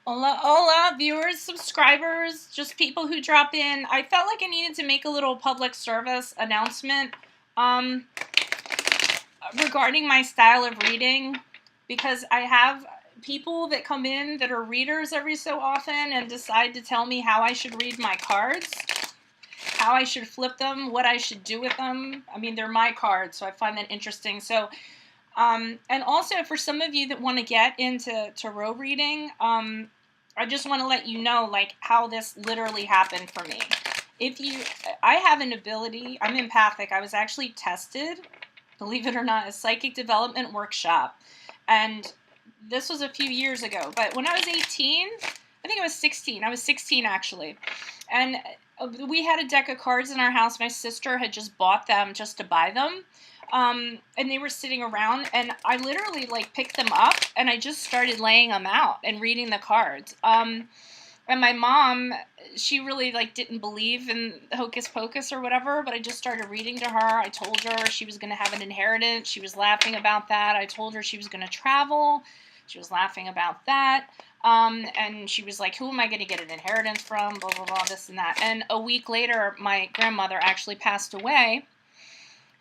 Hola, hola, viewers, subscribers, just people who drop in. I felt like I needed to make a little public service announcement um, regarding my style of reading, because I have people that come in that are readers every so often and decide to tell me how I should read my cards, how I should flip them, what I should do with them. I mean, they're my cards, so I find that interesting. So, and also for some of you that want to get into tarot reading, I just want to let you know, like, how this literally happened for me. I have an ability, I'm empathic. I was actually tested, believe it or not, a psychic development workshop. And this was a few years ago. But when I was 18, I think I was 16. I was 16, actually. And we had a deck of cards in our house. My sister had just bought them just to buy them. And they were sitting around, and I literally picked them up and I just started laying them out and reading the cards. And my mom, she really didn't believe in hocus pocus or whatever, but I just started reading to her. I told her she was going to have an inheritance. She was laughing about that. I told her she was going to travel. She was laughing about that. And she was like, who am I going to get an inheritance from? Blah, blah, blah, this and that. And a week later, my grandmother actually passed away,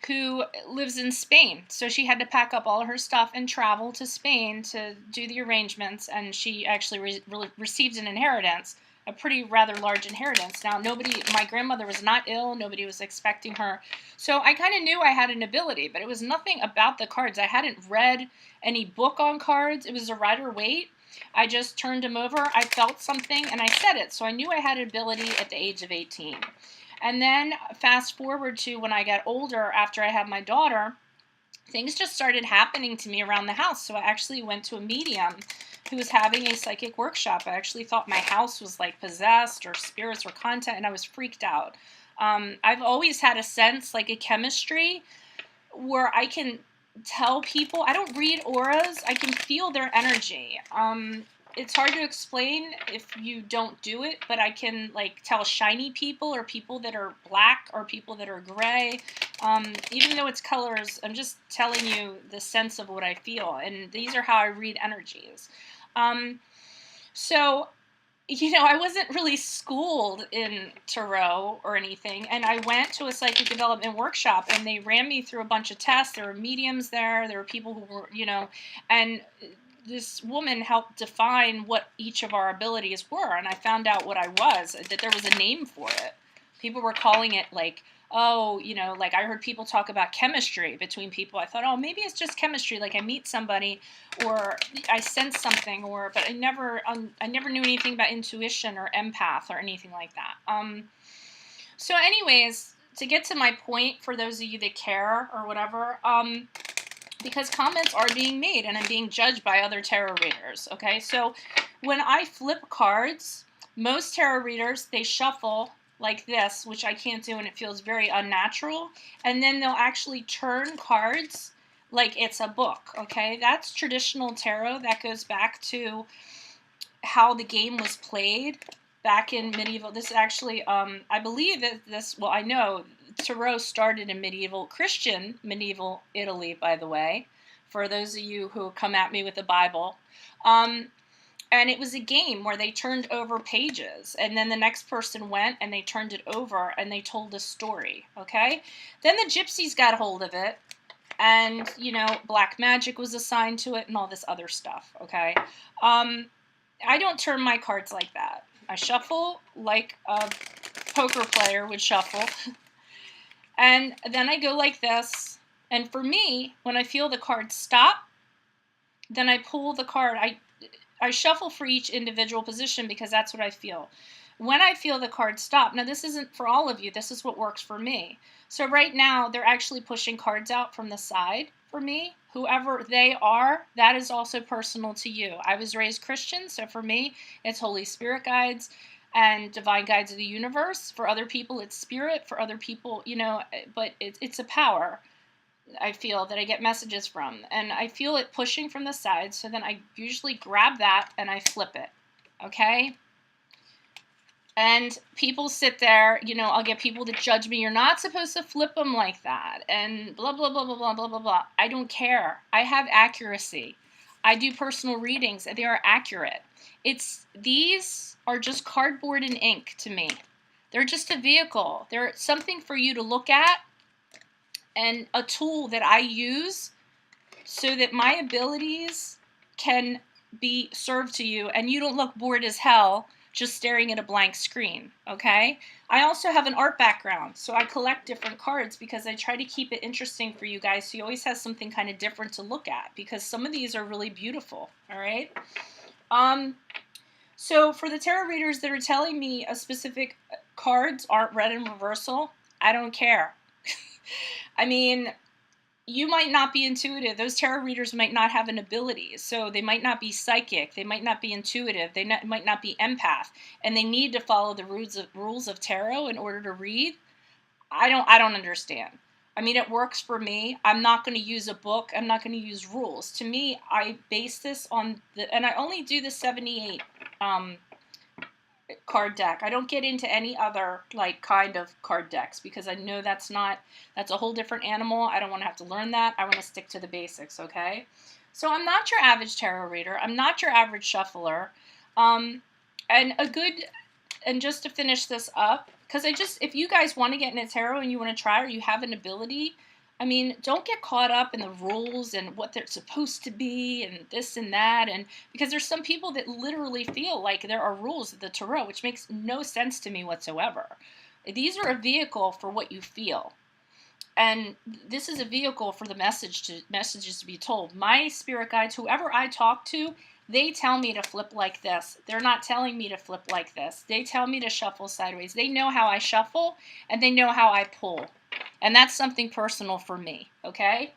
who lives in Spain. So she had to pack up all her stuff and travel to Spain to do the arrangements, and she actually received an inheritance, a pretty rather large inheritance. Now, my grandmother was not ill, nobody was expecting her. So I kind of knew I had an ability, but it was nothing about the cards. I hadn't read any book on cards. It was a Rider-Waite. I just turned them over, I felt something, and I said it. So I knew I had an ability at the age of 18. And then fast forward to when I got older, after I had my daughter, things just started happening to me around the house. So I actually went to a medium who was having a psychic workshop. I actually thought my house was possessed, or spirits were content, and I was freaked out. I've always had a sense, a chemistry, where I can tell people. I don't read auras. I can feel their energy. It's hard to explain if you don't do it, but I can tell shiny people, or people that are black, or people that are gray. Even though it's colors, I'm just telling you the sense of what I feel, and these are how I read energies. So, I wasn't really schooled in tarot or anything, and I went to a psychic development workshop, and they ran me through a bunch of tests. There were mediums there were people who were, and this woman helped define what each of our abilities were, and I found out what I was, that there was a name for it. People were calling it I heard people talk about chemistry between people. I thought, oh, maybe it's just chemistry. I meet somebody, or I sense something, but I never knew anything about intuition or empath or anything like that. So anyways, to get to my point, for those of you that care or whatever, because comments are being made and I'm being judged by other tarot readers, okay? So when I flip cards, most tarot readers, they shuffle like this, which I can't do, and it feels very unnatural, and then they'll actually turn cards like it's a book, okay? That's traditional tarot. That goes back to how the game was played back in medieval. This actually, I believe that I know tarot started in medieval Italy, by the way, for those of you who come at me with the Bible. And it was a game where they turned over pages, and then the next person went and they turned it over and they told a story, okay? Then the gypsies got hold of it, and, black magic was assigned to it and all this other stuff, okay? I don't turn my cards like that. I shuffle like a poker player would shuffle. And then I go like this. And for me, when I feel the card stop, then I pull the card. I shuffle for each individual position because that's what I feel. When I feel the card stop, now this isn't for all of you, this is what works for me. So right now, they're actually pushing cards out from the side for me. Whoever they are, that is also personal to you. I was raised Christian, so for me, it's Holy Spirit guides and divine guides of the universe. For other people, it's spirit. For other people, but it's a power, I feel, that I get messages from. And I feel it pushing from the side, so then I usually grab that and I flip it, okay? And people sit there, I'll get people to judge me. You're not supposed to flip them like that. And blah, blah, blah, blah, blah, blah, blah, blah. I don't care. I have accuracy. I do personal readings, and they are accurate. These are just cardboard and ink to me. They're just a vehicle. They're something for you to look at and a tool that I use so that my abilities can be served to you and you don't look bored as hell just staring at a blank screen, okay? I also have an art background, so I collect different cards because I try to keep it interesting for you guys so you always have something kind of different to look at because some of these are really beautiful, all right? So for the tarot readers that are telling me a specific cards aren't read in reversal, I don't care. I mean, you might not be intuitive. Those tarot readers might not have an ability. So they might not be psychic. They might not be intuitive. They might not be empath. And they need to follow the rules of tarot in order to read. I don't understand. I mean, it works for me. I'm not going to use a book. I'm not going to use rules. To me, I base this on and I only do the 78 card deck. I don't get into any other like kind of card decks because I know that's a whole different animal. I don't want to have to learn that. I want to stick to the basics, okay? So I'm not your average tarot reader. I'm not your average shuffler. And just to finish this up, because if you guys want to get into tarot and you want to try or you have an ability, I mean, don't get caught up in the rules and what they're supposed to be and this and that. And because there's some people that literally feel like there are rules of the tarot, which makes no sense to me whatsoever. These are a vehicle for what you feel. And this is a vehicle for the messages to be told. My spirit guides, whoever I talk to, they tell me to flip like this. They're not telling me to flip like this. They tell me to shuffle sideways. They know how I shuffle and they know how I pull. And that's something personal for me, okay?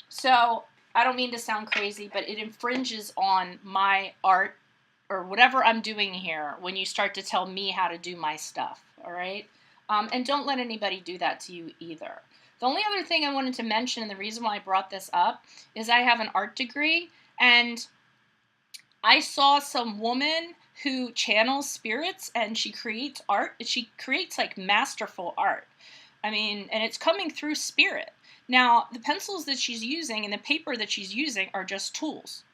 So I don't mean to sound crazy, but it infringes on my art or whatever I'm doing here when you start to tell me how to do my stuff, all right? And don't let anybody do that to you either. The only other thing I wanted to mention, and the reason why I brought this up, is I have an art degree, and I saw some woman who channels spirits, and she creates art. She creates, like, masterful art. I mean, and it's coming through spirit. Now, the pencils that she's using and the paper that she's using are just tools,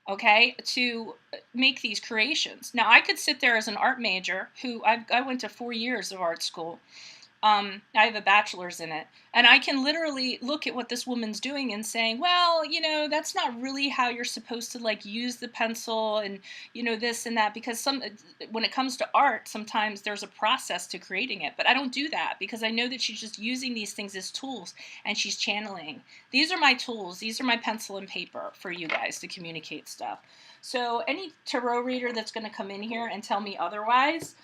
okay, to make these creations. Now, I could sit there as an art major who I went to 4 years of art school. I have a bachelor's in it, and I can literally look at what this woman's doing and saying, well, you know, that's not really how you're supposed to like use the pencil and, you know, this and that, because when it comes to art, sometimes there's a process to creating it, but I don't do that because I know that she's just using these things as tools and she's channeling. These are my tools. These are my pencil and paper for you guys to communicate stuff. So any tarot reader that's going to come in here and tell me otherwise,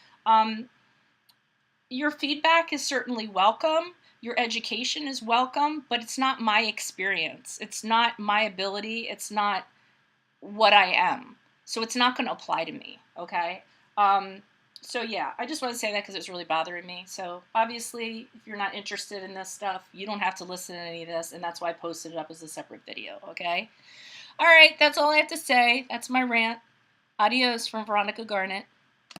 your feedback is certainly welcome. Your education is welcome, but it's not my experience. It's not my ability. It's not what I am. So it's not going to apply to me, okay? So yeah, I just want to say that because it's really bothering me. So obviously, if you're not interested in this stuff, you don't have to listen to any of this, and that's why I posted it up as a separate video, okay? All right, that's all I have to say. That's my rant. Adios from Veronica Garnett.